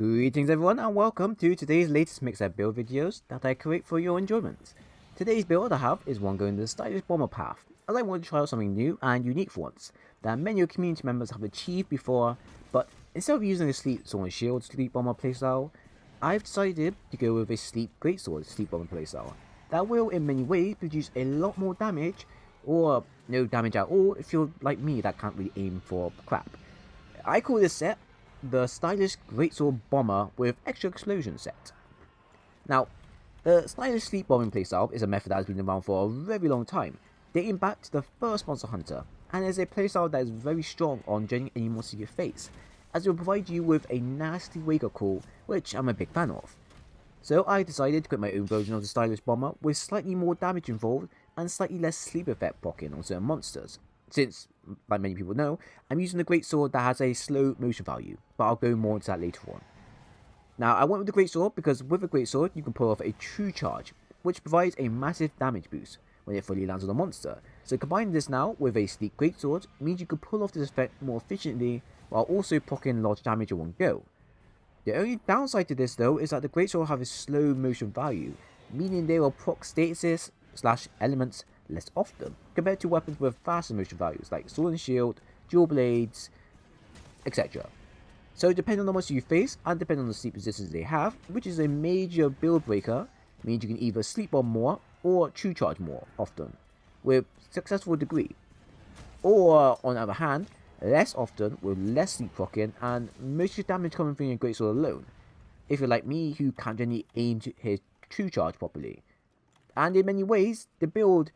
Greetings everyone and welcome to today's latest mix-up build videos that I create for your enjoyment. Today's build I have is one going the stylish bomber path, as I want to try out something new and unique for once, that many of community members have achieved before, but instead of using a sleep sword and shield sleep bomber playstyle, I've decided to go with a sleep greatsword sleep bomber playstyle, that will in many ways produce a lot more damage, or no damage at all if you're like me that can't really aim for crap. I call this set the stylish greatsword bomber with extra explosion set. Now, the stylish sleep bombing playstyle is a method that has been around for a very long time, dating back to the first Monster Hunter, and is a playstyle that is very strong on joining any monster you face, as it will provide you with a nasty wake up call, which I'm a big fan of. So I decided to create my own version of the stylish bomber with slightly more damage involved and slightly less sleep effect proccing on certain monsters, since, like many people know, I'm using the greatsword that has a slow motion value, but I'll go more into that later on. Now, I went with the greatsword because with a greatsword you can pull off a true charge, which provides a massive damage boost when it fully lands on a monster. So combining this now with a sleek greatsword means you can pull off this effect more efficiently while also proccing large damage in one go. The only downside to this though is that the greatsword have a slow motion value, meaning they will proc statuses / elements less often, compared to weapons with faster motion values like sword and shield, dual blades, etc. So depending on the monster you face, and depending on the sleep resistance they have, which is a major build breaker, means you can either sleep bomb more, or true charge more often, with successful degree. Or, on the other hand, less often with less sleep proccing, and most of your damage coming from your greatsword alone, if you're like me who can't generally aim to hit true charge properly. And in many ways, the build,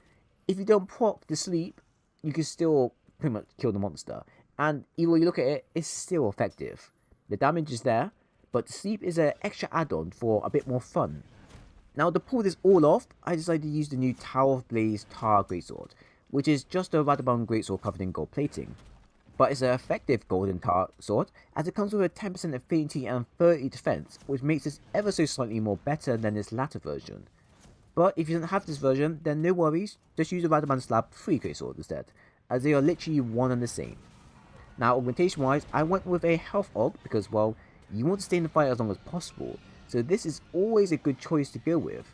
if you don't proc the sleep, you can still pretty much kill the monster. And either way you look at it, it's still effective. The damage is there, but the sleep is an extra add-on for a bit more fun. Now to pull this all off, I decided to use the new Taroth Blaze Tar Greatsword, which is just a Radabon Greatsword covered in gold plating. But it's an effective golden tar sword, as it comes with a 10% affinity and 30 defense, which makes this ever so slightly more better than this latter version. But if you don't have this version, then no worries, just use the Radabon Slab 3 Greatsword instead, as they are literally one and the same. Now augmentation wise, I went with a health aug because, well, you want to stay in the fight as long as possible, so this is always a good choice to go with.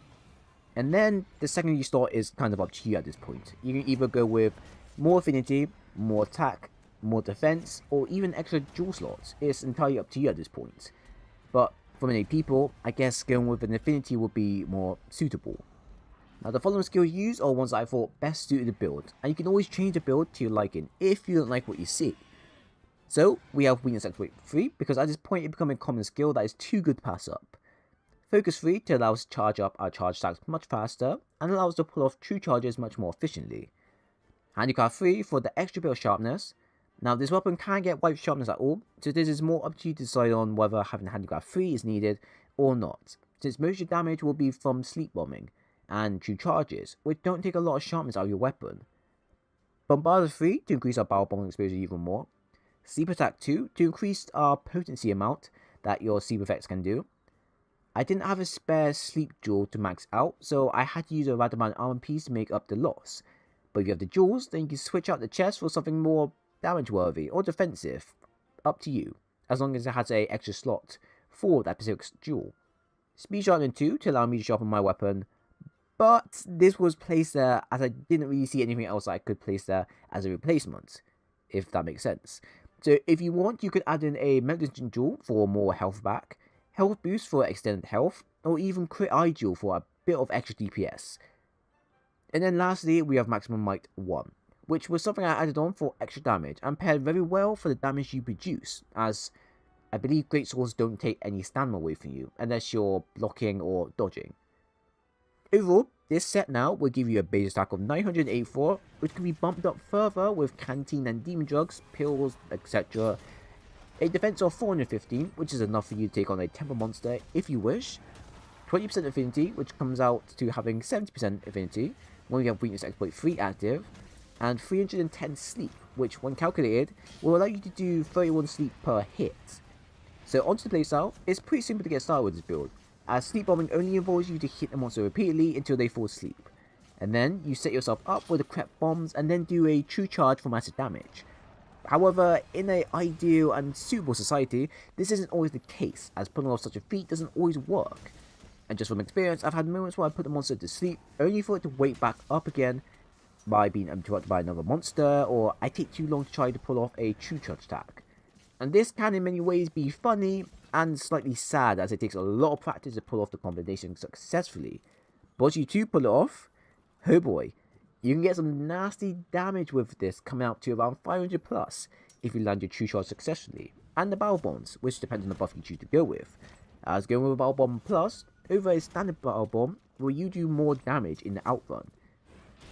And then the second you start is kind of up to you at this point. You can either go with more affinity, more attack, more defense, or even extra dual slots. It's entirely up to you at this point. But for many people, I guess going with an affinity would be more suitable. Now the following skills used are ones that I thought best suited the build, and you can always change the build to your liking if you don't like what you see. So we have Weakness Exploit 3 because at this point it becomes a common skill that is too good to pass up. Focus 3 to allow us to charge up our charge stacks much faster and allow us to pull off true charges much more efficiently. Handicraft 3 for the extra bit of sharpness. Now this weapon can get white sharpness at all, so this is more up to you to decide on whether having Handicraft 3 is needed or not, since most of your damage will be from sleep bombing and true charges, which don't take a lot of sharpness out of your weapon. Bombardment 3 to increase our barrel bombing exposure even more. Sleep Attack 2 to increase our potency amount that your sleep effects can do. I didn't have a spare sleep jewel to max out, so I had to use a Radamant armor piece to make up the loss. But if you have the jewels, then you can switch out the chest for something more damage worthy or defensive, up to you, as long as it has a extra slot for that specific jewel. Speed Sharpening 2 to allow me to sharpen my weapon, but this was placed there as I didn't really see anything else I could place there as a replacement, if that makes sense. So if you want, you could add in a Medicine Jewel for more health back, health boost for extended health, or even Crit Eye Jewel for a bit of extra DPS. And then lastly, we have Maximum Might 1, which was something I added on for extra damage and paired very well for the damage you produce, as I believe greatswords don't take any stamina away from you unless you're blocking or dodging. Overall, this set now will give you a base attack of 984, which can be bumped up further with canteen and demon drugs, pills, etc. A defense of 415, which is enough for you to take on a temper monster if you wish. 20% affinity, which comes out to having 70% affinity when you have Weakness Exploit 3 active. And 310 sleep, which when calculated, will allow you to do 31 sleep per hit. So onto the playstyle, it's pretty simple to get started with this build, as sleep bombing only involves you to hit the monster repeatedly until they fall asleep. And then you set yourself up with the correct bombs and then do a true charge for massive damage. However, in an ideal and suitable society, this isn't always the case, as pulling off such a feat doesn't always work. And just from experience, I've had moments where I put the monster to sleep, only for it to wake back up again by being interrupted by another monster, or I take too long to try to pull off a true charge attack. And this can in many ways be funny and slightly sad, as it takes a lot of practice to pull off the combination successfully. But once you do pull it off, oh boy, you can get some nasty damage with this, coming out to around 500 plus if you land your true charge successfully, and the battle bombs, which depends on the buff you choose to go with. As going with a battle bomb plus over a standard battle bomb will you do more damage in the outrun.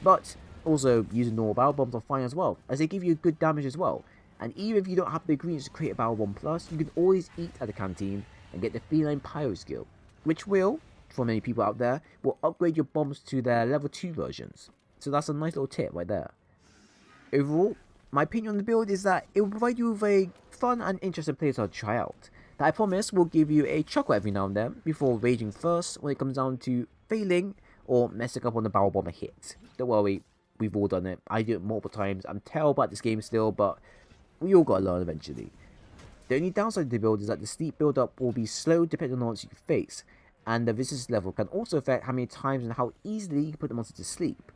But also using normal battle bombs are fine as well, as they give you good damage as well. And even if you don't have the ingredients to create a battle bomb plus, you can always eat at the canteen and get the feline pyro skill, which will, for many people out there, will upgrade your bombs to their level 2 versions. So that's a nice little tip right there. Overall, my opinion on the build is that it will provide you with a fun and interesting playstyle to try out, that I promise will give you a chuckle every now and then before raging first when it comes down to failing or messing up on the barrel bomber hit. Don't worry, we've all done it. I do it multiple times. I'm terrible at this game still, but we all gotta learn eventually. The only downside of the build is that the sleep build up will be slow depending on what you face, and the resistance level can also affect how many times and how easily you can put the monster to sleep.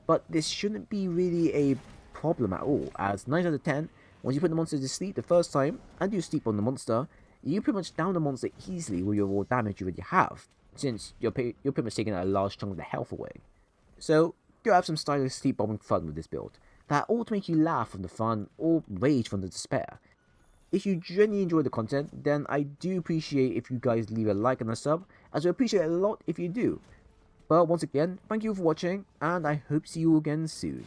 But this shouldn't be really a problem at all, as 9 out of 10, once you put the monster to sleep the first time and do sleep on the monster, you pretty much down the monster easily with your raw damage you already have, since you're pretty much taking a large chunk of the health away. So, go have some stylish sleep bombing fun with this build, that ought to make you laugh from the fun or rage from the despair. If you genuinely enjoy the content, then I do appreciate if you guys leave a like and a sub, as I appreciate it a lot if you do. But once again, thank you for watching, and I hope to see you again soon.